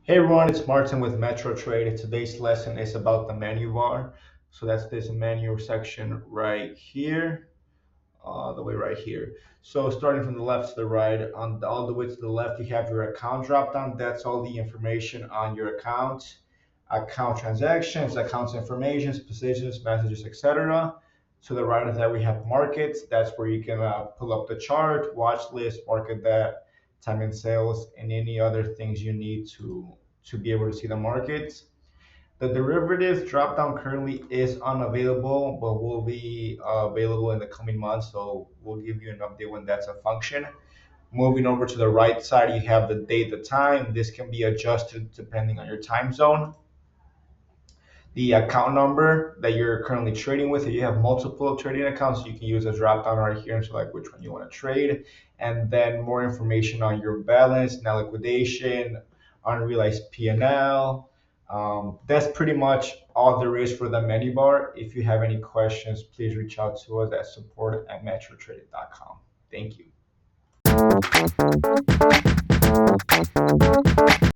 Hey everyone, it's Martin with MetroTrader. Today's lesson is about the menu bar. So that's this menu section right here, all the way right here. So starting from the left to the right, all the way to the left, you have your account dropdown. That's all the information on your account transactions, account information, positions, messages, etc. To the right of that, we have markets. That's where you can pull up the chart, watch list, market that, time and sales, and any other things you need to be able to see the markets. The derivatives drop down currently is unavailable, but will be available in the coming months. So we'll give you an update when that's a function. Moving over to the right side, you have the date, the time. This can be adjusted depending on your time zone. The account number that you're currently trading with. If you have multiple trading accounts, you can use a drop down right here and select which one you want to trade. And then more information on your balance, now liquidation, unrealized P&L. That's pretty much all there is for the menu bar. If you have any questions, please reach out to us at support@metrotrader.com. Thank you.